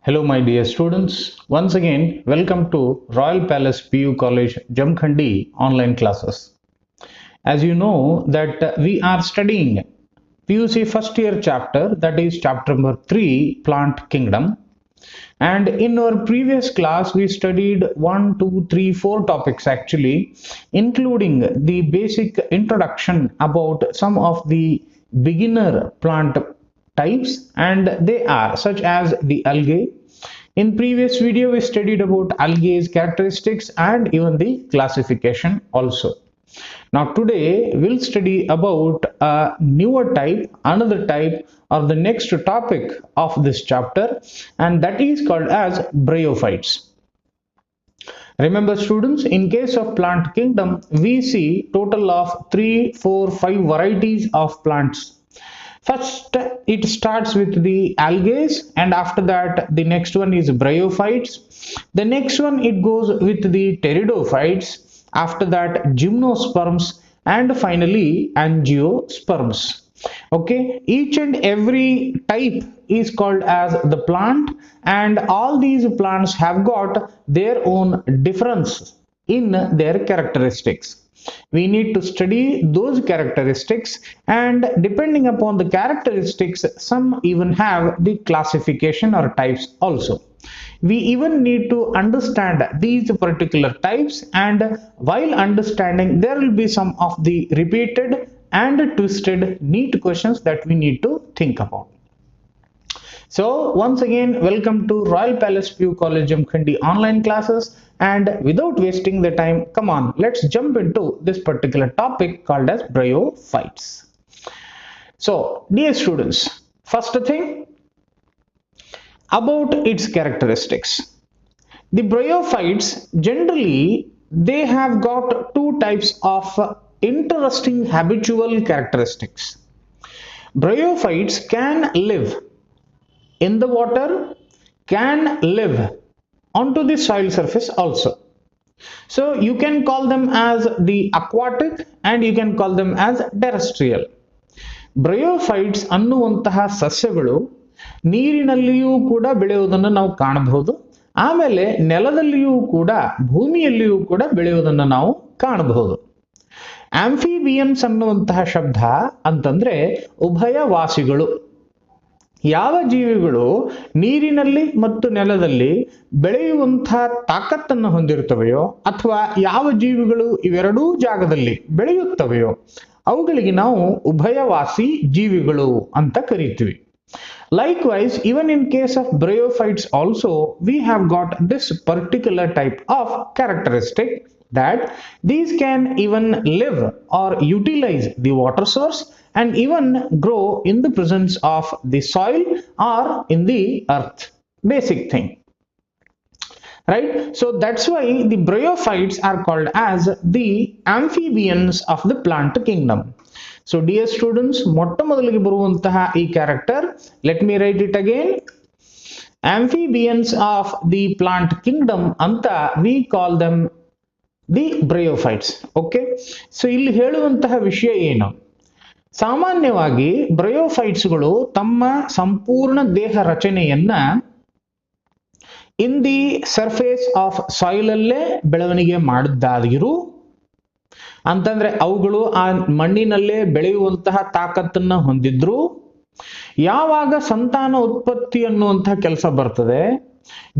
Hello my dear students, once again welcome to Royal Palace PU College Jamkhandi online classes. As you know that we are studying PUC first year chapter, that is chapter number 3, Plant Kingdom, and in our previous class we studied 1, 2, 3, 4 topics actually, including the basic introduction about some of the beginner plant types, and they are such as the algae. In previous video we studied about algae's characteristics and even the classification also. Now today we'll study about a newer type, another type, or the next topic of this chapter, and that is called as bryophytes. Remember students, in case of plant kingdom, we see total of 3, 4, 5 varieties of plants. First, it starts with the algae, and after that, the next one is bryophytes. The next one, it goes with the pteridophytes. After that, gymnosperms, and finally, angiosperms. Okay, each and every type is called as the plant, and all these plants have got their own difference in their characteristics. We need to study those characteristics, and depending upon the characteristics, some even have the classification or types also. We even need to understand these particular types, and while understanding, there will be some of the repeated and twisted neat questions that we need to think about. So once again, welcome to Royal Palace PU College Jamkhandi online classes, and without wasting the time, come on, let's jump into this particular topic called as bryophytes. So dear students, first thing about its characteristics. The bryophytes generally they have got two types of interesting habitual characteristics. Bryophytes can live in the water, can live onto the soil surface also. So you can call them as the aquatic and you can call them as terrestrial. Bryophytes ಅನ್ನುವಂತಹ ಸಸ್ಯಗಳು ನೀರಿನಲ್ಲಿಯೂ ಕೂಡ ಬೆಳೆಯುವುದನ್ನು ನಾವು ಕಾಣಬಹುದು, ಆಮೇಲೆ ನೆಲದಲ್ಲಿಯೂ ಕೂಡ ಭೂಮಿಯಲ್ಲಿಯೂ ಕೂಡ ಬೆಳೆಯುವುದನ್ನು ನಾವು ಕಾಣಬಹುದು. ಆಂಫಿಬಿಯನ್ಸ್ ಅನ್ನುವಂತಹ ಶಬ್ದ ಅಂತಂದ್ರೆ ಉಭಯವಾಸಿಗಳು. ಯಾವ ಜೀವಿಗಳು ನೀರಿನಲ್ಲಿ ಮತ್ತು ನೆಲದಲ್ಲಿ ಬೆಳೆಯುವಂತಹ ತಾಕತ್ತನ್ನು ಹೊಂದಿರುತ್ತವೆಯೋ ಅಥವಾ ಯಾವ ಜೀವಿಗಳು ಇವೆರಡೂ ಜಾಗದಲ್ಲಿ ಬೆಳೆಯುತ್ತವೆಯೋ ಅವುಗಳಿಗೆ ನಾವು ಉಭಯವಾಸಿ ಜೀವಿಗಳು ಅಂತ ಕರೀತೀವಿ. Likewise, even in case of bryophytes also, we have got this particular type of characteristic that these can even live or utilize the water source and even grow in the presence of the soil or in the earth. Basic thing. Right? So that's why the bryophytes are called as the amphibians of the plant kingdom. So dear students, ಮೊಟ್ಟ ಮೊದಲಿಗೆ ಬರುವಂತಹ ಈ character, let me right it again. Amphibians of the plant kingdom ಅಂತ we call them the bryophytes. Okay? So ಇಲ್ಲಿ ಹೇಳುವಂತಹ ವಿಷಯ ಏನು? ಸಾಮಾನ್ಯವಾಗಿ ಬ್ರಯೋಫೈಟ್ಸ್ಗಳು ತಮ್ಮ ಸಂಪೂರ್ಣ ದೇಹ ರಚನೆಯನ್ನ in the surface of soil ಅಲ್ಲೇ ಬೆಳವಣಿಗೆ ಮಾಡಿದ್ದಾಗಿರು ಅಂತಂದ್ರೆ ಅವುಗಳು ಆ ಮಣ್ಣಿನಲ್ಲೇ ಬೆಳೆಯುವಂತಹ ತಾಕತ್ತನ್ನ ಹೊಂದಿದ್ರು. ಯಾವಾಗ ಸಂತಾನ ಉತ್ಪತ್ತಿ ಅನ್ನುವಂತಹ ಕೆಲಸ ಬರ್ತದೆ,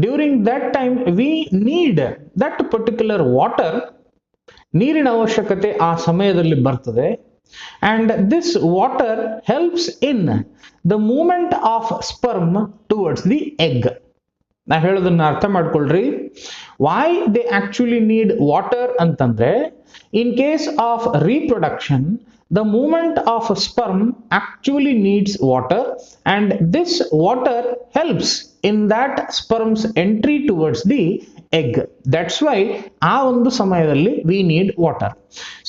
during that time we need that particular water, ನೀರಿನ ಅವಶ್ಯಕತೆ ಆ ಸಮಯದಲ್ಲಿ ಬರ್ತದೆ. And this water helps in the movement of sperm towards the egg. ನಾ ಹೇಳೋದನ್ನ ಅರ್ಥ ಮಾಡ್ಕೊಳ್ರಿ. Why they actually need water ಅಂತಂದ್ರೆ, in case of reproduction, the movement of sperm actually needs water, and this water helps in that sperm's entry towards the egg. That's why ಆ ಒಂದು ಸಮಯದಲ್ಲಿ we need water.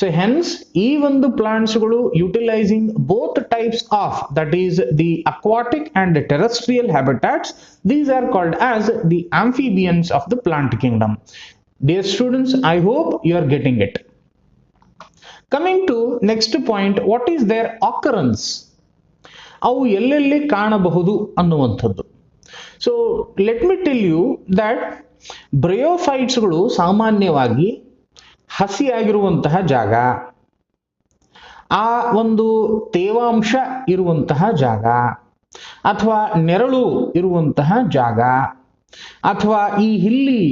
So hence ಈ ಒಂದು plants ಗಳು utilizing both types of, that is the aquatic and terrestrial habitats, these are called as the amphibians of the plant kingdom. Dear students, I hope you are getting it. Coming to next point, what is their occurrence? ಅವು ಎಲ್ಲೆಲ್ಲಿ ಕಾಣಬಹುದು ಅನ್ನುವಂಥದ್ದು. So let me tell you that ಬ್ರಯೋಫೈಟ್ಸ್ಗಳು ಸಾಮಾನ್ಯವಾಗಿ ಹಸಿಯಾಗಿರುವಂತಹ ಜಾಗ, ಆ ಒಂದು ತೇವಾಂಶ ಇರುವಂತಹ ಜಾಗ, ಅಥವಾ ನೆರಳು ಇರುವಂತಹ ಜಾಗ, ಅಥವಾ ಈ ಹಿಲ್ಲಿ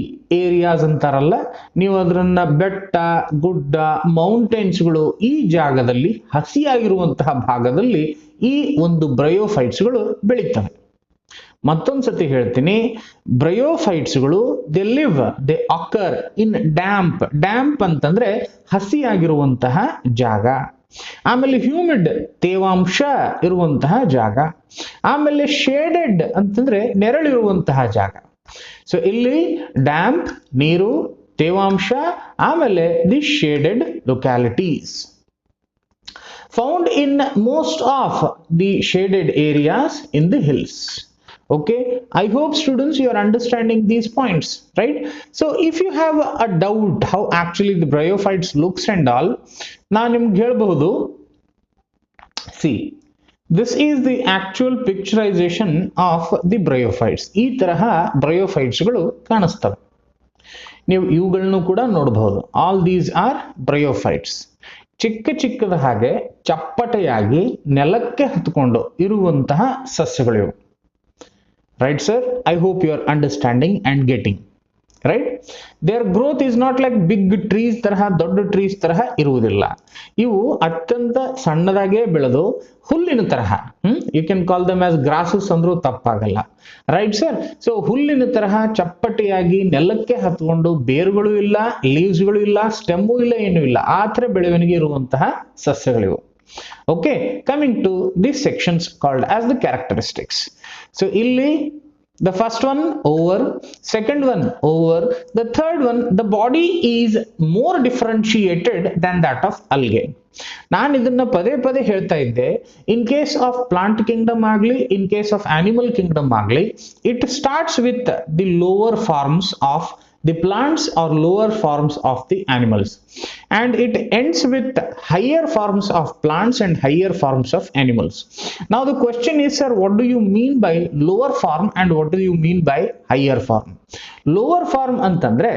ಏರಿಯಾಸ್ ಅಂತಾರಲ್ಲ, ನೀವು ಅದರನ್ನ ಬೆಟ್ಟ ಗುಡ್ಡ ಮೌಂಟೇನ್ಸ್ಗಳು, ಈ ಜಾಗದಲ್ಲಿ ಹಸಿಯಾಗಿರುವಂತಹ ಭಾಗದಲ್ಲಿ ಈ ಒಂದು ಬ್ರಯೋಫೈಟ್ಸ್ಗಳು ಬೆಳೀತವೆ. ಮತ್ತೊಂದ್ಸತಿ ಹೇಳ್ತೀನಿ, ಬ್ರಯೋಫೈಟ್ಸ್ಗಳು they live, they occur in damp. Damp ಅಂತಂದ್ರೆ ಹಸಿಯಾಗಿರುವಂತಹ ಜಾಗ. ಆಮೇಲೆ ಹ್ಯೂಮಿಡ್, ತೇವಾಂಶ ಇರುವಂತಹ ಜಾಗ. ಆಮೇಲೆ ಶೇಡೆಡ್ ಅಂತಂದ್ರೆ ನೆರಳಿರುವಂತಹ ಜಾಗ. ಸೊ ಇಲ್ಲಿ ಡ್ಯಾಂಪ್ ನೀರು, ತೇವಾಂಶ, ಆಮೇಲೆ the shaded localities found in most of the shaded areas in the hills. Okay, I hope students you are understanding these points, right? So if you have a doubt how actually the bryophytes looks and all, na nimge helbodu, see, this is the actual picturization of the bryophytes. ಈ ತರಹ bryophytes ಗಳು ಕಾಣಿಸ್ತವೆ. ನೀವು ಇವುಗಳನ್ನು ಕೂಡ ನೋಡಬಹುದು. All these are bryophytes. ಚಿಕ್ಕ ಚಿಕ್ಕದ ಹಾಗೆ ಚಪ್ಪಟೆಯಾಗಿ ನೆಲಕ್ಕೆ ಹತ್ಕೊಂಡು ಇರುವಂತಹ ಸಸ್ಯಗಳಿವು. Right sir, I hope you are understanding and getting. Right, their growth is not like big trees ತರಹ, ದೊಡ್ಡ ಟ್ರೀಸ್ ತರಹ ಇರುವುದಿಲ್ಲ. ಇವು ಅತ್ಯಂತ ಸಣ್ಣದಾಗೆ ಬೆಳೆದು ಹುಲ್ಲಿನ ತರಹ, you can call them as grasses ಅಂದ್ರೂ ತಪ್ಪಾಗಲ್ಲ. ರೈಟ್ ಸರ್, ಸೊ ಹುಲ್ಲಿನ ತರಹ ಚಪ್ಪಟೆಯಾಗಿ ನೆಲಕ್ಕೆ ಹತ್ಕೊಂಡು, ಬೇರುಗಳು ಇಲ್ಲ, ಲೀವ್ಸ್ಗಳು ಇಲ್ಲ, ಸ್ಟೆಮ್ಮು ಇಲ್ಲ, ಏನೂ ಇಲ್ಲ, ಆ ಥರ ಬೆಳವಣಿಗೆ ಇರುವಂತಹ ಸಸ್ಯಗಳಿವು. Okay, coming to the sections called as the characteristics. So ಇಲ್ಲಿ the first one over, second one over, the third one, the body is more differentiated than that of algae. ನಾನು ಇದನ್ನ ಪದೇ ಪದೇ ಹೇಳ್ತಾ ಇದ್ದೆ, in case of plant kingdom ಆಗಲಿ, in case of animal kingdom ಆಗಲಿ, it starts with the lower forms of the plants or lower forms of the animals, and it ends with higher forms of plants and higher forms of animals. Now the question is, sir, what do you mean by lower form and what do you mean by higher form? Lower form ಅಂತಂದ್ರೆ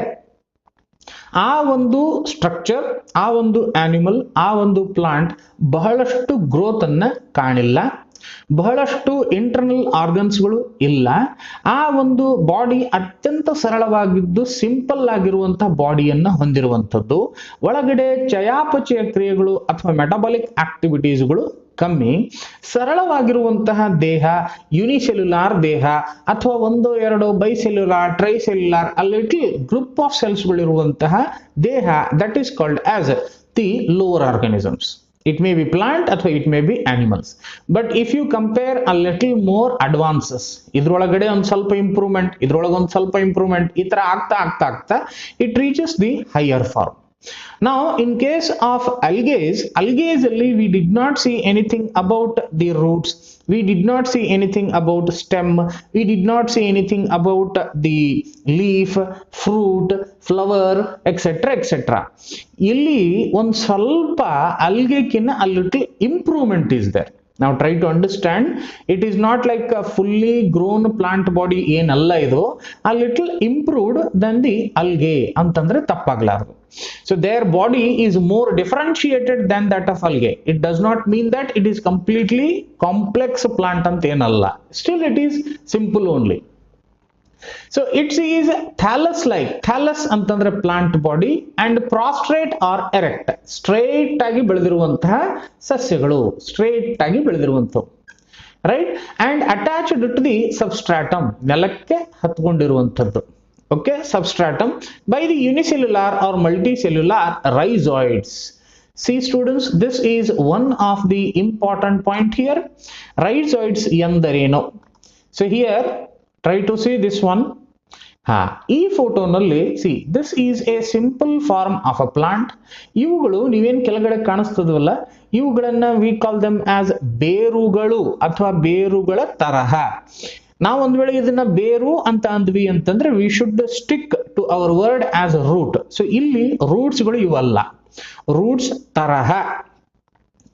ಆ ಒಂದು structure, ಆ ಒಂದು animal, ಆ ಒಂದು plant ಬಹಳಷ್ಟು growth ಅನ್ನ ಕಾಣಿಲ್ಲ, ಬಹಳಷ್ಟು ಇಂಟರ್ನಲ್ ಆರ್ಗನ್ಸ್ಗಳು ಇಲ್ಲ, ಆ ಒಂದು ಬಾಡಿ ಅತ್ಯಂತ ಸರಳವಾಗಿದ್ದು ಸಿಂಪಲ್ ಆಗಿರುವಂತಹ ಬಾಡಿಯನ್ನ ಹೊಂದಿರುವಂಥದ್ದು, ಒಳಗಡೆ ಚಯಾಪಚಯ ಕ್ರಿಯೆಗಳು ಅಥವಾ ಮೆಟಬಾಲಿಕ್ ಆಕ್ಟಿವಿಟೀಸ್ಗಳು ಕಮ್ಮಿ, ಸರಳವಾಗಿರುವಂತಹ ದೇಹ, ಯುನಿಸೆಲ್ಯುಲಾರ್ ದೇಹ ಅಥವಾ ಒಂದು ಎರಡು ಬೈಸೆಲ್ಯುಲಾರ್, ಟ್ರೈಸೆಲ್ಯುಲಾರ್, a little group of cells ಗಳಿರುವಂತಹ ದೇಹ, that is called as the lower organisms. It may be plant ಅಥವಾ it may be animals. But if you compare a little more advances, ಇದ್ರೊಳಗಡೆ ಒಂದು ಸ್ವಲ್ಪ ಇಂಪ್ರೂವ್ಮೆಂಟ್, ಇದ್ರೊಳಗೆ ಒಂದು ಸ್ವಲ್ಪ ಇಂಪ್ರೂವ್ಮೆಂಟ್, ಈ ತರ ಆಗ್ತಾ ಆಗ್ತಾ ಆಗ್ತಾ it reaches the higher form. Now in case of algae ಅಲ್ಲಿ we did not see anything about the roots, we did not see anything about stem, we did not see anything about the leaf, fruit, flower, etc etc. ಇಲ್ಲಿ ಒಂದು ಸ್ವಲ್ಪ algae-ಕಿನ್ನ a little improvement is there. Now try to understand, it is not like a fully grown plant body ಏನಲ್ಲ ಇದು, a little improved than the algae ಅಂತಂದ್ರೆ ತಪ್ಪಾಗಲಾರದು. So their body is more differentiated than that of algae. It does not mean that it is completely complex plant ಅಂತ ಏನಲ್ಲ, still it is simple only. So it is thallus like, thallus ಅಂತಂದ್ರೆ plant body, and prostrate or erect, straight ಆಗಿ ಬೆಳೆದಿರುವಂತಹ ಸಸ್ಯಗಳು, straight ಆಗಿ ಬೆಳೆದಿರುವಂತವು, right, and attached to the substratum, ನೆಲಕ್ಕೆ ಹತ್ಕೊಂಡಿರುವಂತದ್ದು. Okay, substratum by the unicellular or multicellular rhizoids. See students, this is one of the important point here. Rhizoids ಎಂದರೇನು? So here try to see this one. ಈ ಫೋಟೋನಲ್ಲಿ see, this is a simple form of a plant. ಇವುಗಳು ನೀವೇನ್ ಕೆಳಗಡೆ ಕಾಣಿಸ್ತದವಲ್ಲ, ಇವುಗಳನ್ನ we call them as ಬೇರುಗಳು ಅಥವಾ ಬೇರುಗಳ ತರಹ. ನಾವು ಒಂದ್ ವೇಳೆ ಇದನ್ನ ಬೇರು ಅಂತ ಅಂದ್ವಿ ಅಂತಂದ್ರೆ we should stick to our word as a root. So ಇಲ್ಲಿ ರೂಟ್ಸ್ ಗಳು ಇವಲ್ಲ, ರೂಟ್ಸ್ ತರಹ,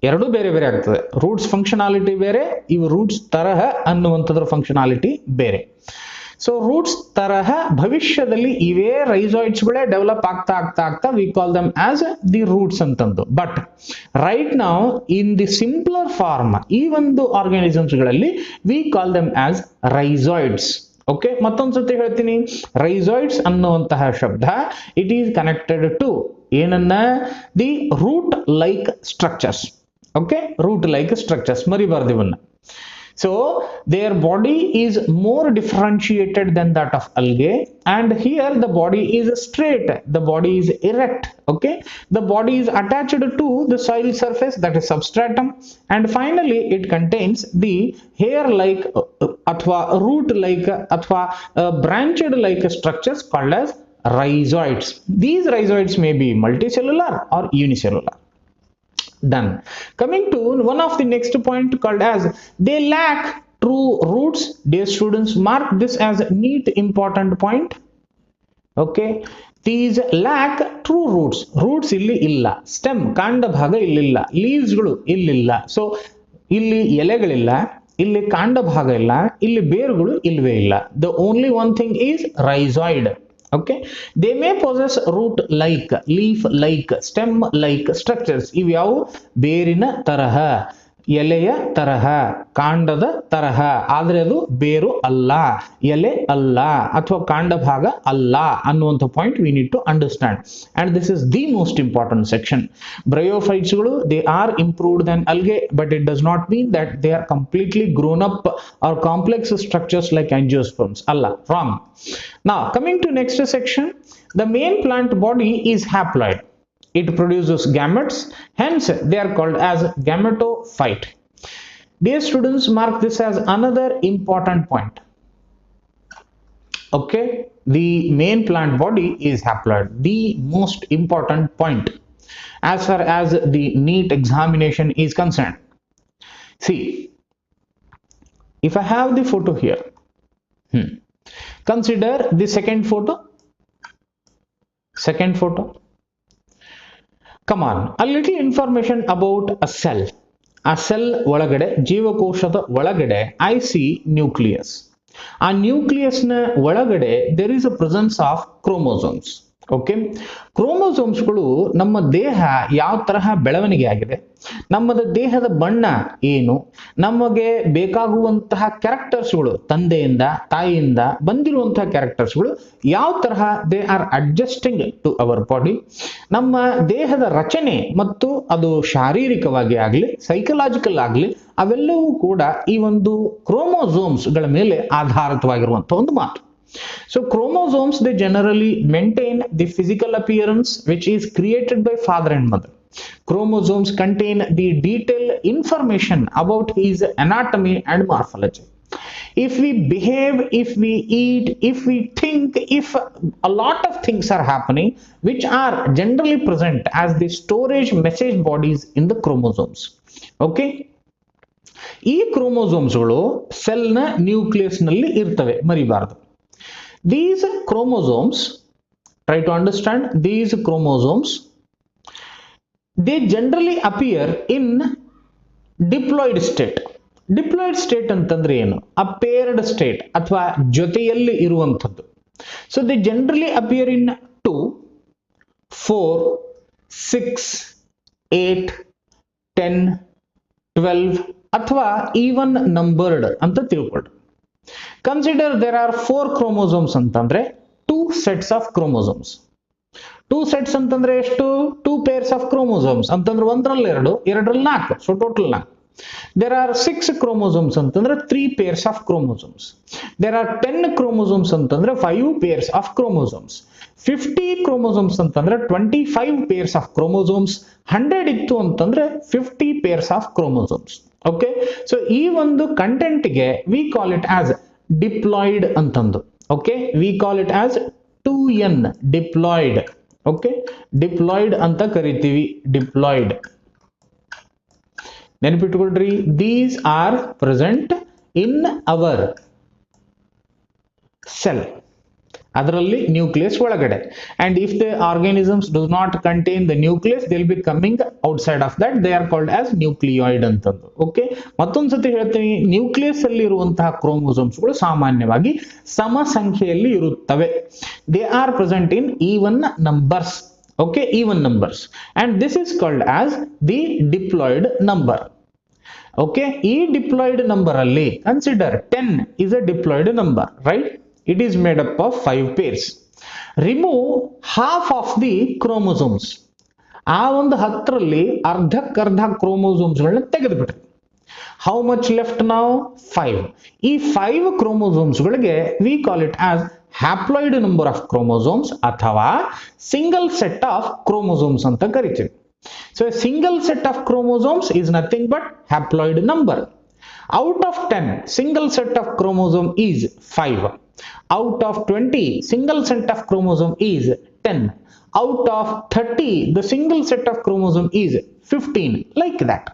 ಎರಡು ಬೇರೆ ಬೇರೆ ಆಗ್ತದೆ. ರೂಟ್ಸ್ ಫಂಕ್ಷನಾಲಿಟಿ ಬೇರೆ, ಇವು ರೂಟ್ಸ್ ತರಹ ಅನ್ನುವಂಥದ್ರ ಫಂಕ್ಷನಾಲಿಟಿ ಬೇರೆ. ಸೊ ರೂಟ್ಸ್ ತರಹ ಭವಿಷ್ಯದಲ್ಲಿ ಇವೇ ರೈಸಾಯ್ಡ್ಸ್ ಗಳೇ ಡೆವಲಪ್ ಆಗ್ತಾ ಆಗ್ತಾ ಆಗ್ತಾ we call them as the roots ಅಂತಂದು. ಬಟ್ ರೈಟ್ ನಾವು ಇನ್ ದಿ ಸಿಂಪ್ಲರ್ ಫಾರ್ಮ್ ಈ ಒಂದು ಆರ್ಗಾನಿಸಮ್ಸ್ ಗಳಲ್ಲಿ we call them as rhizoids. Okay, ಮತ್ತೊಂದ್ಸತಿ ಹೇಳ್ತೀನಿ, ರೈಸಾಯ್ಡ್ಸ್ ಅನ್ನುವಂತಹ ಶಬ್ದ ಇಟ್ ಈಸ್ ಕನೆಕ್ಟೆಡ್ ಟು ಏನನ್ನ, the root like structures. Okay, root like structures ಮರಿಬಾರ್ದು ಇವನ್ನ. So their body is more differentiated than that of algae, and here the body is straight, the body is erect. Okay, the body is attached to the soil surface, that is substratum, and finally it contains the hair like athwa root like athwa branched like structures called as rhizoids. These rhizoids may be multicellular or unicellular. Done. Coming to one of the next point called as they lack true roots. Dear students, mark this as a neat important point. Okay, these lack true roots. Roots illi illa, stem kanda bhaga illilla, leaves ಗಳು ಇಲ್ಲಿಲ್ಲ. So ಇಲ್ಲಿ ಎಲೆಗಳಿಲ್ಲ, ಇಲ್ಲಿ ಕಾಂಡ ಭಾಗ ಇಲ್ಲ, ಇಲ್ಲಿ ಬೇರುಗಳು ಇಲ್ವೇ ಇಲ್ಲ. The only one thing is rhizoid. Okay, they may possess root like, leaf like, stem like structures. ಇವು ಯಾವ ಬೇರಿನ ತರಹ, ಎಲೆಯ ತರಹ, ಕಾಂಡದ ತರಹ, ಆದ್ರೆ ಅದು ಬೇರು ಅಲ್ಲ, ಎಲೆ ಅಲ್ಲ, ಅಥವಾ ಕಾಂಡ ಭಾಗ ಅಲ್ಲ ಅನ್ನುವಂಥ point we need to understand. And this is the most important section. Bryophytes ಗಳು they are improved than algae, but it does not mean that they are completely grown up or complex structures like angiosperms. ಅಲ್ಲ, wrong. Now coming to next section, the main plant body is haploid. It produces gametes, hence they are called as gametophyte. Dear students, mark this as another important point. Okay, the main plant body is haploid, the most important point as far as the NEET examination is concerned. See, if I have the photo here, consider the second photo. Come on, a little information about a cell. A cell ಒಳಗಡೆ, ಜೀವಕೋಶದ ಒಳಗಡೆ I see nucleus. ಆ nucleus ನ ಒಳಗಡೆ there is a presence of chromosomes. Okay, ಕ್ರೋಮೋಸೋಮ್ಸ್ಗಳು ನಮ್ಮ ದೇಹ ಯಾವ ತರಹ ಬೆಳವಣಿಗೆ ಆಗಿದೆ, ನಮ್ಮದ ದೇಹದ ಬಣ್ಣ ಏನು, ನಮಗೆ ಬೇಕಾಗುವಂತಹ ಕ್ಯಾರೆಕ್ಟರ್ಸ್ಗಳು ತಂದೆಯಿಂದ ತಾಯಿಯಿಂದ ಬಂದಿರುವಂತಹ ಕ್ಯಾರೆಕ್ಟರ್ಸ್ಗಳು ಯಾವ ತರಹ they are adjusting to our body, ನಮ್ಮ ದೇಹದ ರಚನೆ ಮತ್ತು ಅದು ಶಾರೀರಿಕವಾಗಿ ಆಗಲಿ ಸೈಕಲಾಜಿಕಲ್ ಆಗಲಿ ಅವೆಲ್ಲವೂ ಕೂಡ ಈ ಒಂದು ಕ್ರೋಮೋಸೋಮ್ಸ್ ಗಳ ಮೇಲೆ ಆಧಾರಿತವಾಗಿರುವಂತಹ ಒಂದು ಮಾತು. So chromosomes, they generally maintain the physical appearance which is created by father and mother. Chromosomes contain the detailed information about his anatomy and morphology. If we behave, if we eat, if we think, if a lot of things are happening which are generally present as the storage message bodies in the chromosomes. Okay, ಈ ಕ್ರೋಮೋಸೋಮ್ಸ್ಗಳು cell ನ nucleus ನಲ್ಲಿ ಇರ್ತವೆ, ಮರಿಬಾರದು. These chromosomes, try to understand, these chromosomes, they generally appear in diploid state. Diploid state ಅಂತಂದ್ರೆ ಏನು? A paired state ಅಥವಾ ಜೊತೆಯಲ್ಲಿ ಇರುವಂತದ್ದು. So they generally appear in 2, 4, 6, 8, 10, 12 ಅಥವಾ even numbered ಅಂತ ತಿಳ್ಕೊಳ್ಳಿ. Consider there are 4 chromosomes ಅಂತಂದ್ರೆ 2 sets of chromosomes. 2 sets ಅಂತಂದ್ರೆ ಎಷ್ಟು? 2 pairs of chromosomes ಅಂತಂದ್ರೆ ಒಂದರಲ್ಲಿ 2, ಎರಡರಲ್ಲಿ 4, so total 4. There are 6 chromosomes ಅಂತಂದ್ರೆ 3 pairs of chromosomes. There are 10 chromosomes ಅಂತಂದ್ರೆ 5 pairs of chromosomes. 50 chromosomes ಅಂತಂದ್ರೆ 25 pairs of chromosomes. 100 ಇತ್ತು ಅಂತಂದ್ರೆ 50 pairs of chromosomes. Okay, so ಈ ಒಂದು ಕಂಟೆಂಟ್ ಗೆ we call it as diploid ಅಂತಂದು. Okay, we call it as 2n, diploid. Okay, diploid ಅಂತ ಕರಿತೀವಿ, diploid. ನೆನಪಿಟ್ಟುಕೊಳ್ಳ್ರಿ, these are present in our cell. ಅದರಲ್ಲಿ ನ್ಯೂಕ್ಲಿಯಸ್ ಒಳಗಡೆ. And if the organisms does not contain the nucleus they will be coming outside of that, they are called as nucleoid ಅಂತಂದು. Okay, ಮತ್ತೊಂದ್ಸತಿ ಹೇಳ್ತೀನಿ, nucleus ಅಲ್ಲಿ ಇರುವಂತಹ ಕ್ರೋಮೋಸೋಮ್ಸ್ಗಳು ಸಾಮಾನ್ಯವಾಗಿ ಸಮ ಸಂಖ್ಯೆಯಲ್ಲಿ ಇರುತ್ತವೆ. They are present in even numbers. Okay, even numbers, and this is called as the diploid number. Okay, e diploid number alli consider 10 is a diploid number, right? It is made up of 5 pairs. Remove half of the chromosomes. ಆ ಒಂದು 10ರಲ್ಲಿ ಅರ್ಧಕ್ಕರ್ಧ chromosomes ಗಳನ್ನ ತೆಗೆದುಬಿಟ್ರಿ. How much left now? 5. ಈ 5 chromosomes ಗಳಿಗೆ we call it as haploid number of chromosomes ಅಥವಾ single set of chromosomes ಅಂತ ಕರಿತೀವಿ. So a single set of chromosomes is nothing but haploid number. Out of 10, single set of chromosome is 5. Out of 20, single set of chromosome is 10. Out of 30, the single set of chromosome is 15, like that.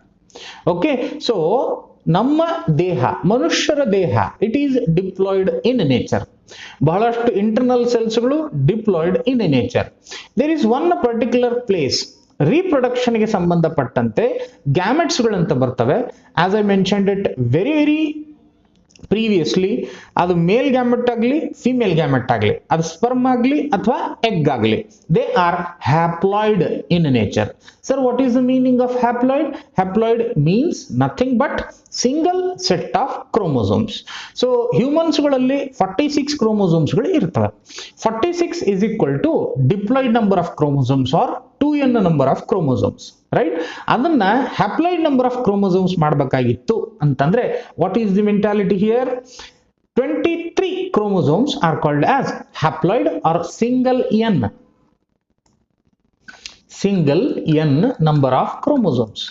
Okay, so ನಮ್ಮ ದೇಹ, ಮನುಷ್ಯರ ದೇಹ, it is diploid in nature. ಬಹಳಷ್ಟು internal ಸೆಲ್ಸ್ಗಳು diploid in nature. There is one particular place, reproduction ಗೆ ಸಂಬಂಧಪಟ್ಟಂತೆ gametes ಗಳಂತ ಬರ್ತವೆ. As I mentioned it very previously, ಅದು ಮೇಲ್ ಗ್ಯಾಮೆಟ್ ಆಗಲಿ ಫಿಮೇಲ್ ಗ್ಯಾಮೆಟ್ ಆಗಲಿ, ಅದು ಸ್ಪರ್ಮ್ ಆಗಲಿ ಅಥವಾ ಎಗ್ ಆಗಲಿ, they are haploid in nature. Sir, what is the meaning of haploid? Haploid means nothing but single set of chromosomes. So humans ಗಳಲ್ಲಿ 46 chromosomes ಗಳು ಇರ್ತವೆ. 46 is equal to diploid number of chromosomes or 2n number of chromosomes, right? ಅದನ್ನ haploid number of chromosomes ಮಾಡಬೇಕಾಗಿತ್ತು ಅಂತಂದ್ರೆ what is the mentality here? 23 chromosomes are called as haploid or single n number of chromosomes.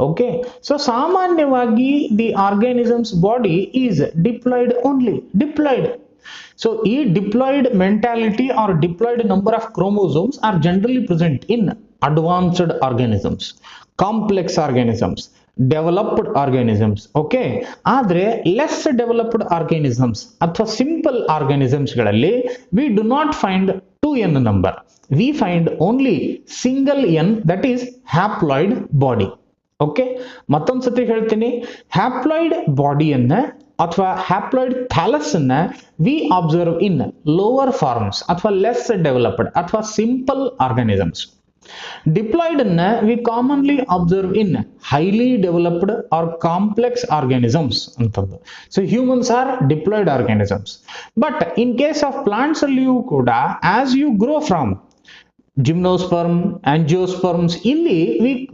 Okay, so ಸಾಮಾನ್ಯವಾಗಿ the organism's body is diploid only, diploid. So e diploid mentality or diploid number of chromosomes are generally present in advanced organisms, complex organisms, developed organisms. Okay, ಆದರೆ less developed organisms ಅಥವಾ simple organisms ಗಳಲ್ಲಿ we do not find 2n number, we find only single n, that is haploid body. Okay, ಮತ್ತೊಂದು ಸತಿ ಹೇಳ್ತೀನಿ, haploid ಬಾಡಿಯನ್ನ ಅಥವಾ haploid thallus ಅನ್ನ we observe in lower forms ಅಥವಾ ಲೆಸ್ ಡೆವಲಪ್ಡ್ ಅಥವಾ ಸಿಂಪಲ್ ಆರ್ಗಾನಿಸಮ್ಸ್. ಡಿಪ್ಲಾಯ್ಡ್ ಅನ್ನ we commonly observe in highly developed or complex organisms ಅಂತಂದು. So humans are diploid organisms. But in case of plants ಅಲ್ಲಿಯೂ ಕೂಡ as you grow from gymnosperm, angiosperms, illi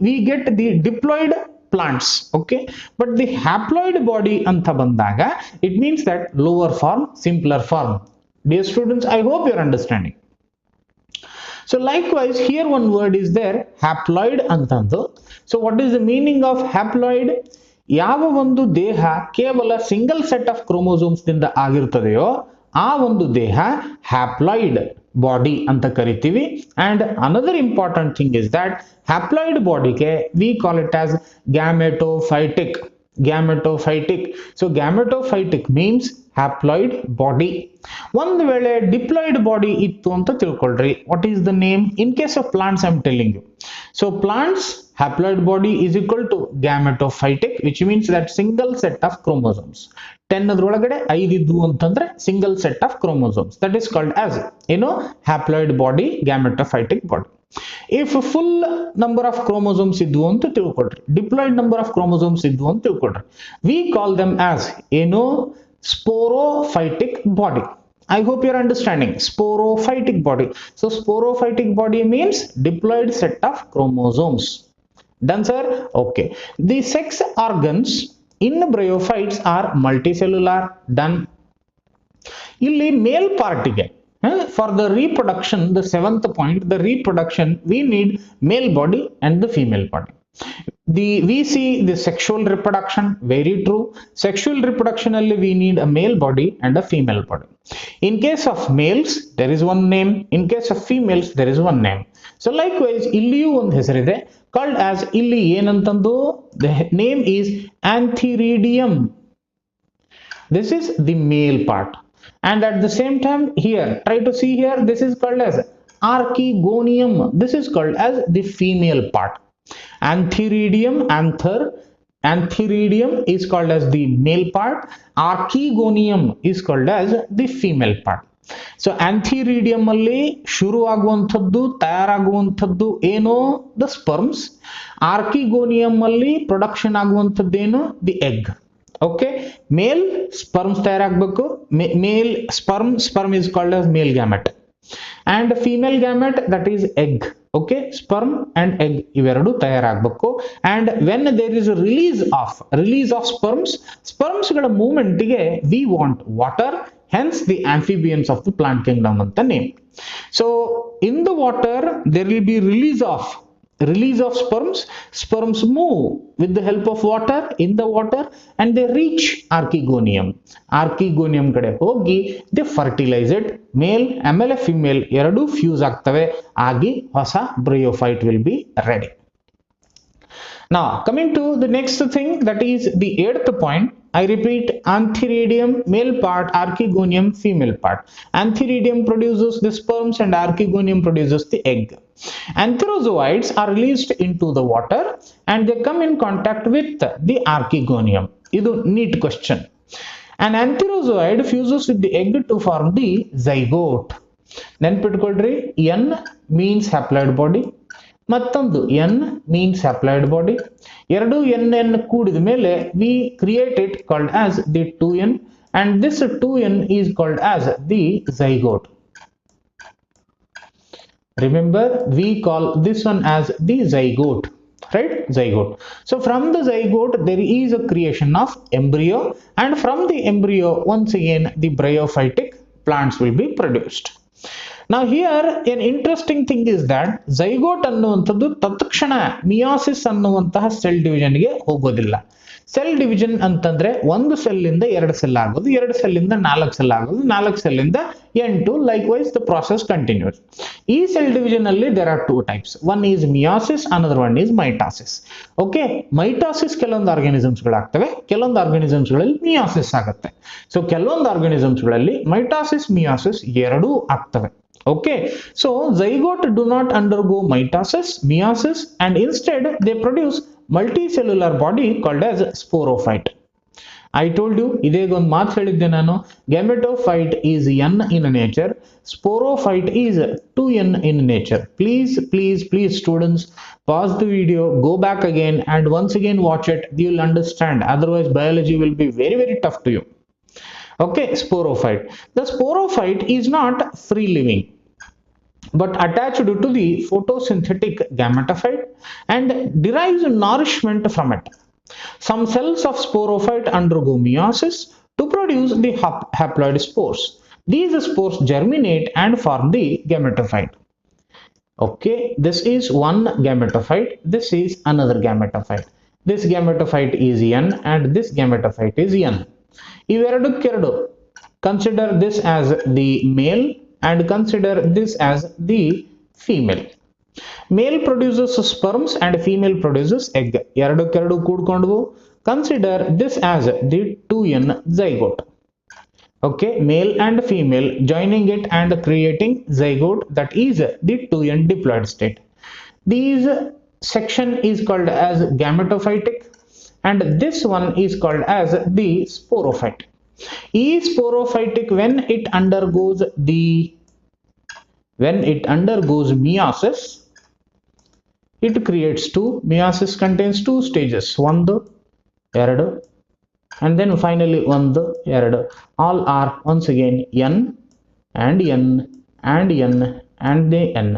we get the diploid plants. Okay, but the haploid body anta bandaga it means that lower form, simpler form. Dear students, I hope you are understanding. So likewise here one word is there, haploid ಅಂತಂದು. So what is the meaning of haploid? ಯಾವ ಒಂದು ದೇಹ ಕೇವಲ single set of chromosomes ದಿಂದ ಆಗಿರುತ್ತದೆಯೋ ಆ ಒಂದು ದೇಹ haploid body ಅಂತ ಕರಿತೀವಿ. And another important thing is that haploid ಬಾಡಿಗೆ we call it as gametophytic. So gametophytic means haploid body. ಒಂದು ವೇಳೆ ಡಿಪ್ಲಾಯ್ಡ್ ಬಾಡಿ ಇತ್ತು ಅಂತ ತಿಳ್ಕೊಳ್ರಿ, what is the name? In case of plants I am telling you. So plants haploid body is equal to gametophytic, which means that single set of chromosomes. 10 ಅದರೊಳಗಡೆ 5 ಇದ್ವು ಅಂತಂದ್ರೆ single set of chromosomes, that is called as haploid body, gametophytic body. If full number of chromosomes ಇದ್ವು ಅಂತ ತಿಳ್ಕೊಳ್ರಿ, diploid number of chromosomes ಇದ್ವು ಅಂತ ತಿಳ್ಕೊಳ್ರಿ, we call them as sporophytic body. I hope you are understanding. Sporophytic body. So sporophytic body means diploid set of chromosomes. Done, sir? Okay. The sex organs in bryophytes are multicellular. Done. Illi male part ige for the reproduction, the 7th point, the reproduction, we need male body and the female body. We see the sexual reproduction, very true. Sexual reproduction alli we need a male body and a female body. In case of males there is one name, in case of females there is one name. So likewise illiyu ಒಂದು ಹೆಸರಿದೆ, called as ಇಲ್ಲಿ ಏನಂತಂದು, the name is antheridium. This is the male part. And at the same time, here, try to see here, this is called as archegonium. This is called as the female part. Antheridium, antheridium is called as the male part. Archegonium is called as the female part. So antheridium ಅಲ್ಲಿ ಶುರು ಆಗುವಂಥದ್ದು ತಯಾರಾಗುವಂಥದ್ದು ಏನು, the sperms. Archegonium ಅಲ್ಲಿ production ಆಗುವಂಥದ್ದೇನು, the egg. Okay, male sperms ತಯಾರಾಗಬೇಕು. Male sperm is called as male gamete and female gamete, that is egg. Okay, sperm and egg ಇವೆರಡು ತಯಾರಾಗಬೇಕು. and when there is a release of sperms ಗಳ movement ಗೆ we want water, hence the amphibians of the plant kingdom ಅಂತ name. so in the water there will be release of sperms move with the help of water in the water and they reach archegonium ಕಡೆ ಹೋಗಿ they fertilize it. ಮೇಲ್ ಆಮೇಲೆ female ಎರಡು fuse ಆಗ್ತವೆ ಆಗಿ ಹೊಸ bryophyte will be ready. Now coming to the next thing, that is the 8th point. I repeat, antheridium male part, archegonium female part. Antheridium produces the sperms and archegonium produces the egg. Antherozoids are released into the water and they come in contact with the archegonium. Idu neat question. An antherozoid fuses with the egg to form the zygote. ನೆನ್ಪಿಟ್ಕೊಳ್ರಿ, N means haploid body, ಮತ್ತೊಂದು N means haploid body. ಎರಡು N ಕೂಡಿದ ಮೇಲೆ we create it called as the 2N and this 2N is called as the zygote. Remember, we call this one as the zygote, right? Zygote. So from the zygote there is a creation of embryo and from the embryo once again the bryophytic plants will be produced. Now here an interesting thing is that zygote ಅನ್ನುವಂಥದ್ದು ತತ್ಕ್ಷಣ ಮಿಯಾಸಿಸ್ ಅನ್ನುವಂತಹ cell division ಗೆ ಹೋಗೋದಿಲ್ಲ. Cell division ಅಂತಂದ್ರೆ ಒಂದು cell ಇಂದ 2 cell ಆಗೋದು, 2 cell ಇಂದ 4 cell ಆಗೋದು, 4 ಸೆಲ್ ಇಂದ 8. Likewise the process continues. ಈ ಸೆಲ್ ಡಿವಿಷನ್ ಅಲ್ಲಿ there are 2 types. One is meiosis, another one is mitosis. Okay, mitosis ಕೆಲವೊಂದು ಆರ್ಗಾನಿಸಮ್ಸ್ ಗಳಾಗ್ತವೆ, ಕೆಲವೊಂದು ಆರ್ಗಾನಿಸಮ್ಸ್ ಗಳಲ್ಲಿ ಮಿಯಾಸಿಸ್ ಆಗುತ್ತೆ. ಸೊ ಕೆಲವೊಂದು ಆರ್ಗಾನಿಸಮ್ಸ್ ಗಳಲ್ಲಿ ಮೈಟಾಸಿಸ್ ಮಿಯಾಸಿಸ್ ಎರಡೂ ಆಗ್ತವೆ. Okay, so zygote do not undergo mitosis, meiosis, and instead they produce multicellular body called as sporophyte. I told you, idege ಒಂದು ಮಾತು ಹೇಳಿದ್ದೆ ನಾನು, gametophyte is N in nature, sporophyte is 2N in nature. Please students, pause the video, go back again and once again watch it. You will understand, otherwise biology will be very tough to you. Okay, sporophyte. The sporophyte is not free living but attached to the photosynthetic gametophyte and derives nourishment from it. Some cells of sporophyte undergo meiosis to produce the haploid spores. These spores germinate and form the gametophyte. Okay, this is one gametophyte, this is another gametophyte. This gametophyte is N and this gametophyte is N. ಇವೆರಡಕ್ಕೆರಡು, consider this as the male and consider this as the female. Male produces sperms and female produces egg. ಎರಡಕ್ಕೆರಡು ಕೂಡ್ಕೊಂಡ್ವು. Consider this as the 2N zygote. Okay, male and female joining it and creating zygote, that is the 2N diploid state. These section is called as gametophytic and this one is called as the sporophyte. Is sporophytic when it undergoes meiosis. It creates 2. Meiosis contains 2 stages, 1, 2, and then finally 1, 2. All are once again N and N and N and the N.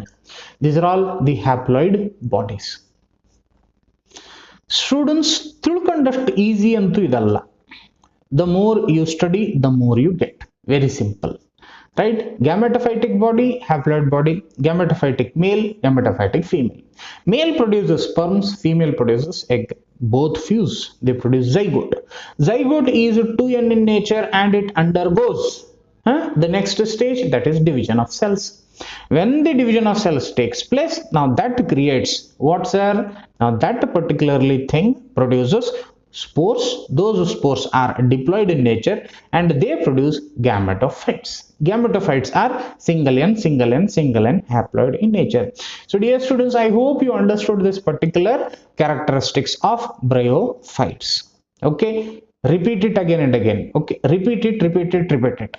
These are all the haploid bodies. Students, ತಿಳ್ಕೊಂಡಷ್ಟು easy ಅಂತೂ ಇದಲ್ಲ. The more you study, the more you get. Very simple, right? Gametophytic body, haploid body, gametophytic male, gametophytic female. Male produces sperms, female produces egg. Both fuse, they produce zygote. Zygote is 2N in nature and it undergoes the next stage, that is division of cells. When the division of cells takes place, now that creates what, sir? Now that particularly thing produces spores. Those spores are diploid in nature and they produce gametophytes. Gametophytes are single n haploid in nature. So dear students, I hope you understood this particular characteristics of bryophytes. Okay, repeat it again and again. Okay, repeat it.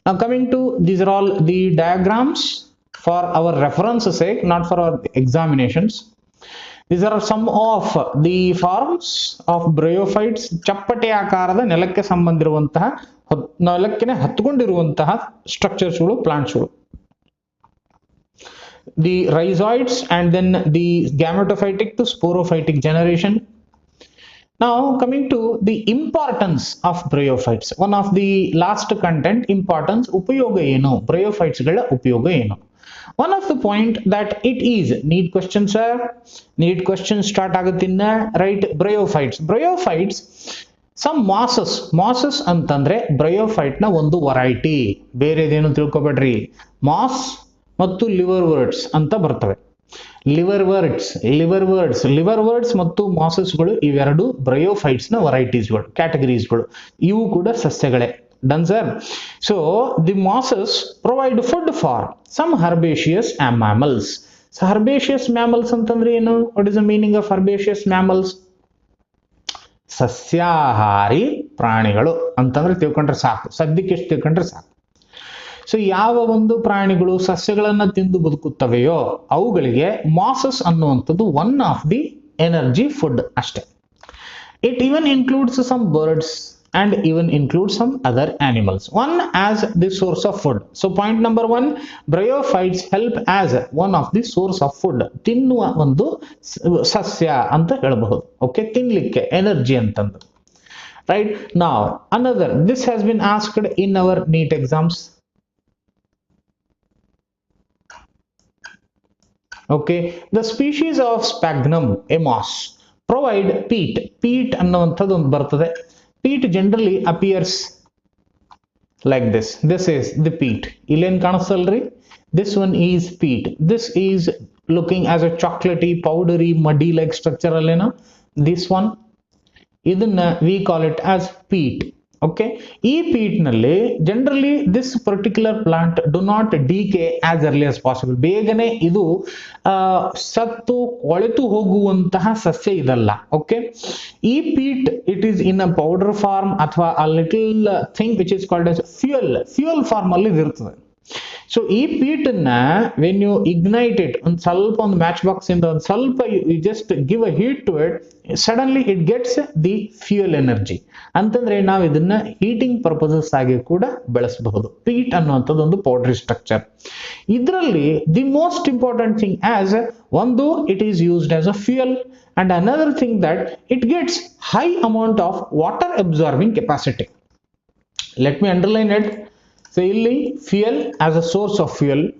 Now coming to, these are all the diagrams for our reference sake, not for our examinations. These are some of the forms of bryophytes. ಚಪ್ಪಟೆ ಆಕಾರದ ನೆಲಕ್ಕೆ ಸಂಬಂಧಿರುವಂತಹ ನೆಲಕ್ಕೆ ಹತ್ತುಕೊಂಡಿರುವಂತಹ ಸ್ಟ್ರಕ್ಚರ್ಸ್ಗಳು, ಪ್ಲಾಂಟ್ಸ್ಗಳು. The rhizoids and then the gametophytic to sporophytic generation. Now coming to the importance of bryophytes. One of the last content, importance, ಉಪಯೋಗ ಏನು, bryophytes ಗಳ ಉಪಯೋಗ ಏನು. One of the point that it is need question, sir. Need question start ಆಗುತ್ತಿನ್ನ, right? Bryophytes some mosses ಅಂತಂದ್ರೆ bryophyte ನ ಒಂದು variety. ಬೇರೆದೇನು ತಿಳ್ಕೊಬೇಡ್ರಿ. moss ಮತ್ತು liverworts ಅಂತ ಬರ್ತವೆ. liverworts ಮತ್ತು mosses ಇವೆರಡು bryophytes ನ varieties categoriesಗಳು. ಇವು ಕೂಡ ಸಸ್ಯಗಳೇ. Done, sir. So the mosses provide food for some herbaceous mammals. So herbaceous mammals ಅಂತಂದ್ರೆ ಏನು? What is the meaning of herbaceous mammals? ಸಸ್ಯಾಹಾರಿ ಪ್ರಾಣಿಗಳು ಅಂತಂದ್ರೆ ತಿಳ್ಕೊಂಡ್ರೆ ಸಾಕು. ಸದ್ಯಕ್ಕೆ ಎಷ್ಟು ತಿಳ್ಕೊಂಡ್ರೆ ಸಾಕು. ಸೊ ಯಾವ ಒಂದು ಪ್ರಾಣಿಗಳು ಸಸ್ಯಗಳನ್ನ ತಿಂದು ಬದುಕುತ್ತವೆಯೋ ಅವುಗಳಿಗೆ ಮಾಸಸ್ ಅನ್ನುವಂಥದ್ದು one of the energy food ಅಷ್ಟೇ. It even includes some birds and even includes some other animals. One as the source of food. So point number 1, bryophytes help as one of the source of food. ತಿನ್ನುವ ಒಂದು ಸಸ್ಯ ಅಂತ ಹೇಳಬಹುದು. Okay, ತಿನ್ಲಿಕ್ಕೆ energy ಅಂತಂದು. Right now another, this has been asked in our NEET exams. Okay, the species of Sphagnum, a moss, provide peat ಅನ್ನುವಂಥದ್ದು ಒಂದು ಬರ್ತದೆ. Peat generally appears like this. This is the peat. Illen ಕಾಣಿಸ್ತಲ್ರಿ, this one is peat. This is looking as a chocolatey, powdery, muddy like structure ಅಲ್ಲೇನೋ. This one, ಇದನ್ನ we call it as peat. Okay, ಈ peat ನಲ್ಲಿ generally this particular plant do not decay as early as possible. ಬೇಗನೆ ಇದು ಸತ್ತು ಕೊಳೆತು ಹೋಗುವಂತಹ ಸಸ್ಯ ಇದಲ್ಲ. ಓಕೆ, ಈ peat it is in a powder form ಅಥವಾ a little thing which is called as fuel form ಅಲ್ಲಿ ಇರುತ್ತದೆ. ಸೊ ಈ peat ಅನ್ನ when you ignite it, ಒಂದು ಸ್ವಲ್ಪ ಒಂದು ಮ್ಯಾಚ್ ಬಾಕ್ಸ್ ಇಂದ ಒಂದು ಸ್ವಲ್ಪ you just give a heat to it, suddenly it gets the fuel energy. ಅಂತಂದ್ರೆ ನಾವು ಇದನ್ನ ಹೀಟಿಂಗ್ ಪರ್ಪಸಸ್ ಆಗಿ ಕೂಡ ಬಳಸಬಹುದು. peat ಅನ್ನುವಂಥದ್ದು ಒಂದು ಪೌಡರಿ ಸ್ಟ್ರಕ್ಚರ್. ಇದರಲ್ಲಿ the most important thing as ಒಂದು, it is used as a fuel, and another thing that it gets high amount of water absorbing capacity. Let me underline it. So ಇಲ್ಲಿ fuel as a source of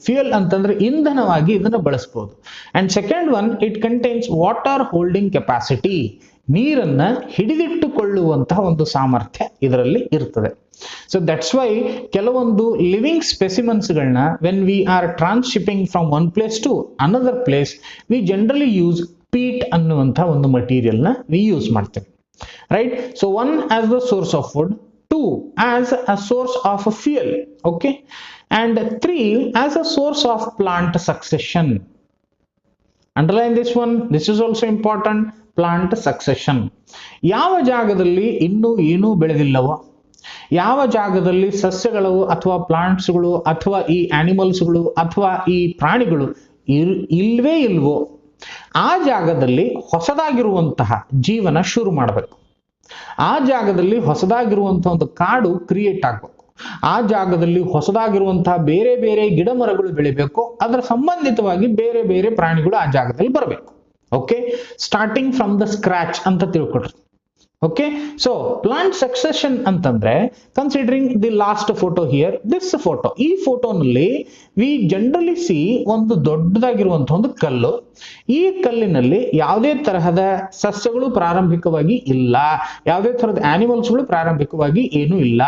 fuel ಅಂತಂದ್ರೆ ಇಂಧನವಾಗಿ ಇದನ್ನ ಬಳಸಬಹುದು. And second one, it contains water holding capacity, ನೀರನ್ನ ಹಿಡಿದಿಟ್ಟುಕೊಳ್ಳುವಂತಹ ಒಂದು ಸಾಮರ್ಥ್ಯ ಇದರಲ್ಲಿ ಇರ್ತದೆ. ಸೊ ದಟ್ಸ್ ವೈ ಕೆಲವೊಂದು ಲಿವಿಂಗ್ ಸ್ಪೆಸಿಮೆನ್ಸ್ ಗಳನ್ನ when we are transhipping from one place to another place, we generally use peat ಅನ್ನುವಂತಹ ಒಂದು ಮಟೀರಿಯಲ್ ನ ವಿ ಯೂಸ್ ಮಾಡ್ತೇವೆ. Right, so one as the source of food, 2 as a source of fuel, okay, and 3 as a source of plant succession. Underline this one, this is also important. Plant succession. ಯಾವ ಜಾಗದಲ್ಲಿ ಇನ್ನೂ ಏನೂ ಬೆಳೆದಿಲ್ಲವೋ, ಯಾವ ಜಾಗದಲ್ಲಿ ಸಸ್ಯಗಳು ಅಥವಾ ಪ್ಲಾಂಟ್ಸ್ಗಳು ಅಥವಾ ಈ ಆನಿಮಲ್ಸ್ಗಳು ಅಥವಾ ಈ ಪ್ರಾಣಿಗಳು ಇಲ್ವೋ ಆ ಜಾಗದಲ್ಲಿ ಹೊಸದಾಗಿರುವಂತಹ ಜೀವನ ಶುರು ಮಾಡಬೇಕು. ಆ ಜಾಗದಲ್ಲಿ ಹೊಸದಾಗಿರುವಂತಹ ಒಂದು ಕಾಡು ಕ್ರಿಯೇಟ್ ಆಗಬೇಕು. ಆ ಜಾಗದಲ್ಲಿ ಹೊಸದಾಗಿರುವಂತಹ ಬೇರೆ ಬೇರೆ ಗಿಡ ಮರಗಳು ಬೆಳಿಬೇಕು. ಅದರ ಸಂಬಂಧಿತವಾಗಿ ಬೇರೆ ಬೇರೆ ಪ್ರಾಣಿಗಳು ಆ ಜಾಗದಲ್ಲಿ ಬರಬೇಕು. Okay, starting from the scratch ಅಂತ ತಿಳ್ಕೊಡ್ರಿ. ಓಕೆ, ಸೊ ಪ್ಲಾಂಟ್ ಸಕ್ಸೆಷನ್ ಅಂತಂದ್ರೆ considering the last photo here, this photo, ಈ ಫೋಟೋನಲ್ಲಿ ವಿ ಜನರಲಿ ಸಿ ಒಂದು ದೊಡ್ಡದಾಗಿರುವಂತಹ ಒಂದು ಕಲ್ಲು. ಈ ಕಲ್ಲಿನಲ್ಲಿ ಯಾವುದೇ ತರಹದ ಸಸ್ಯಗಳು ಪ್ರಾರಂಭಿಕವಾಗಿ ಇಲ್ಲ, ಯಾವುದೇ ತರಹದ ಆನಿಮಲ್ಸ್ಗಳು ಪ್ರಾರಂಭಿಕವಾಗಿ ಏನೂ ಇಲ್ಲ.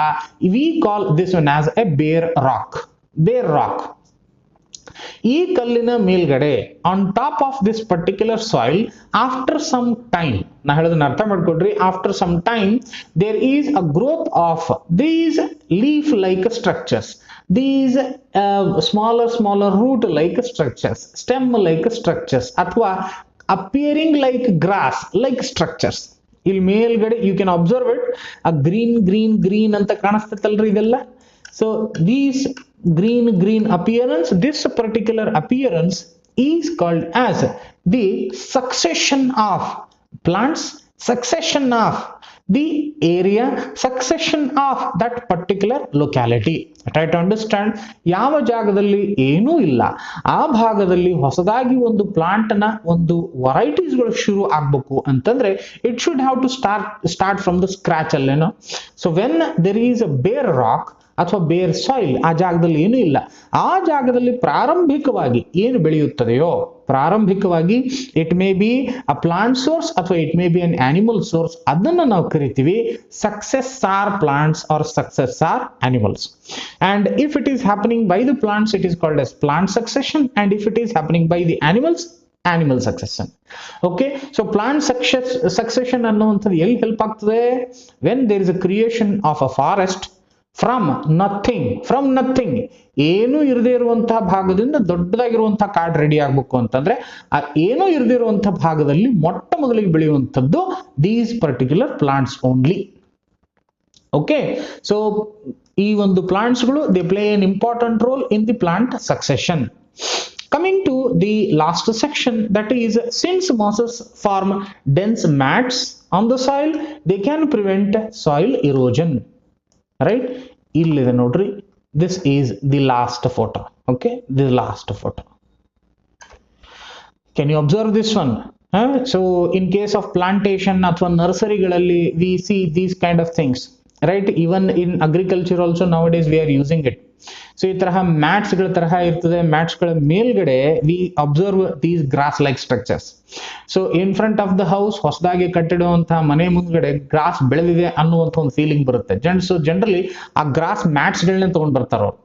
We call this one as a bare rock. ಈ ಕಲ್ಲಿನ ಮೇಲ್ಗಡೆ on top of this particular soil after some time, ನಾ ಹೇಳೋದನ್ನ ಅರ್ಥ ಮಾಡ್ಕೊಡ್ರಿ, after some time there is a growth of these leaf like structures, these smaller root like structures, stem like structures, ಅಥವಾ appearing like grass like structures. ಇಲ್ಲಿ ಮೇಲ್ಗಡೆ you can observe it, a green ಅಂತ ಕಾಣಿಸ್ತೈತಲ್ರಿ ಇದೆಲ್ಲ. So these green appearance, this particular appearance is called as the succession of plants, succession of the area, succession of that particular locality. Try to understand, ಯಾವ ಜಾಗದಲ್ಲಿ ಏನೂ ಇಲ್ಲ ಆ ಭಾಗದಲ್ಲಿ ಹೊಸದಾಗಿ ಒಂದು ಪ್ಲಾಂಟ್ ನ ಒಂದು ವೆರೈಟೀಸ್ ಗಳು ಶುರು ಆಗಬೇಕು ಅಂತಂದ್ರೆ it should have to start from the scratch ಅಲ್ಲೇನೋ. So when there is a bare rock ಅಥವಾ ಬೇರ್ ಸಾಯಿಲ್, ಆ ಜಾಗದಲ್ಲಿ ಏನು ಇಲ್ಲ, ಆ ಜಾಗದಲ್ಲಿ ಪ್ರಾರಂಭಿಕವಾಗಿ ಏನು ಬೆಳೆಯುತ್ತದೆಯೋ, ಪ್ರಾರಂಭಿಕವಾಗಿ it may be a plant source or it may be an animal source, ಅದನ್ನ ನಾವು ಕರಿತೀವಿ successor plants or successor animals. And if it is happening by the plants it is called as plant succession, and if it is happening by the animals, animal succession. Okay, so plant succession ಅನ್ನುವಂಥದ್ದು ಎಲ್ಲಿ help ಆಗ್ತದೆ? when there is a creation of a forest from nothing, ಏನು ಇರದೇ ಇರುವಂತಹ ಭಾಗದಿಂದ ದೊಡ್ಡದಾಗಿರುವಂತಹ ಕಾಡು ready ಆಗ್ಬೇಕು ಅಂತಂದ್ರೆ ಆ ಏನೂ ಇರದೇ ಇರುವಂತಹ ಭಾಗದಲ್ಲಿ ಮೊಟ್ಟ ಮೊದಲಿಗೆ ಬೆಳೆಯುವಂಥದ್ದು these particular plants only. Okay, so ಈ ಒಂದು ಪ್ಲಾಂಟ್ಸ್ ಗಳು they play an important role in the plant succession. Coming to the last section, that is, since mosses form dense mats on the soil, they can prevent soil erosion. Right? Illide nodri, this is the last photo. Okay, the last photo. Can you observe this one? So in case of plantation athwa nursery galalli we see these kind of things, right? Even in agriculture also nowadays we are using it. So ಈ ತರಹ mats ಗಳ ತರಹ ಇರ್ತದೆ, mats ಗಳ ಮೇಲ್ಗಡೆ we observe these grass like structures. So in front of the house, ಹೊಸದಾಗಿ ಕಟ್ಟಿಡುವಂತಹ ಮನೆ ಮುಂದ್ಗಡೆ ಗ್ರಾಸ್ ಬೆಳೆದಿದೆ ಅನ್ನುವಂಥ ಒಂದು ಫೀಲಿಂಗ್ ಬರುತ್ತೆ. ಸೊ ಜನರಲಿ ಆ ಗ್ರಾಸ್ ಮ್ಯಾಟ್ಸ್ ಗಳನ್ನ ತಗೊಂಡ್ ಬರ್ತಾರ ಅವ್ರು.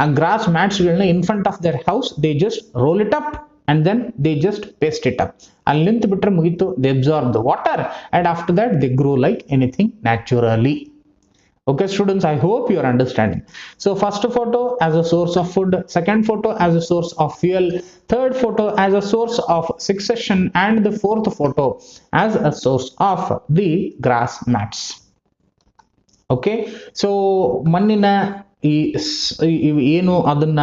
ಆ ಗ್ರಾಸ್ ಮ್ಯಾಟ್ಸ್ ಗಳನ್ನ in front of their house they just roll it up and then they just paste it up. ಅಲ್ಲಿ ನಿಂತು ಬಿಟ್ರೆ ಮುಗಿತು, they absorb the water and after that they grow like anything naturally. Okay students, I hope you are understanding. So first photo as a source of food, second photo as a source of fuel, third photo as a source of succession, and the fourth photo as a source of the grass mats. Okay, so ಮಣ್ಣಿನ ಏನು ಅದನ್ನ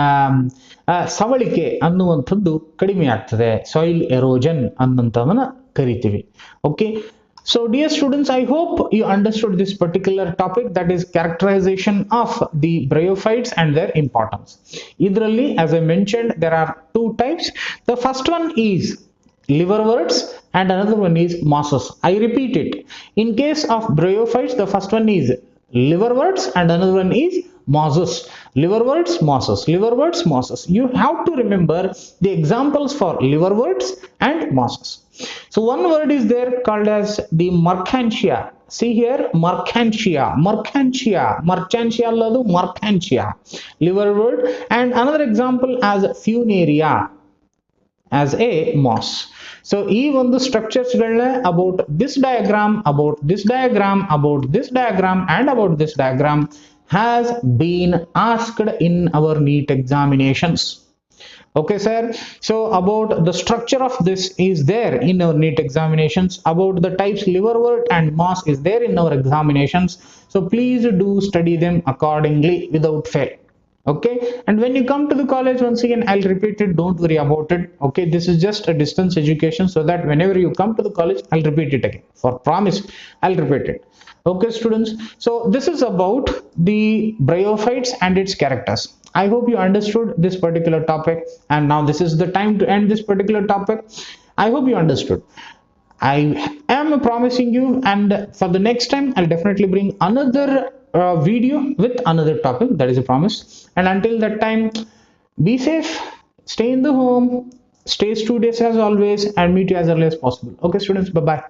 ಸವಳಿಕೆ ಅನ್ನುವಂಥದ್ದು ಕಡಿಮೆ ಆಗ್ತದೆ, soil erosion ಅನ್ನುವಂಥದ್ದನ್ನ ಕರಿತೀವಿ. Okay, so dear students, I hope you understood this particular topic, that is characterization of the bryophytes and their importance. Idralli, as I mentioned, there are two types. The first one is liverworts and another one is mosses. I repeat it. In case of bryophytes, the first one is liverworts and another one is mosses. Liverworts, mosses, liverworts, mosses. You have to remember the examples for liverworts and mosses. So one word is there called as the Mercantia. See here, Mercantia, alladu Mercantia, liverwort. And another example as Funaria, as a moss. So ಈ ಒಂದು structures ಗಳನ್ನ about this diagram, about this diagram, about this diagram and about this diagram has been asked in our NEET examinations. Okay sir, so about the structure of this is there in our NEET examinations, about the types liverwort and moss is there in our examinations, so please do study them accordingly without fail. Okay, and when you come to the college, once again I'll repeat it, don't worry about it. Okay, this is just a distance education, so that whenever you come to the college I'll repeat it again, for promise I'll repeat it. Okay students, so this is about the bryophytes and its characters. I hope you understood this particular topic, and now this is the time to end this particular topic. I hope you understood. I am promising you, and for the next time I'll definitely bring another video with another topic, that is a promise. And until that time, be safe, stay in the home, stay studious as always, and meet you as early as possible. Okay students, bye bye.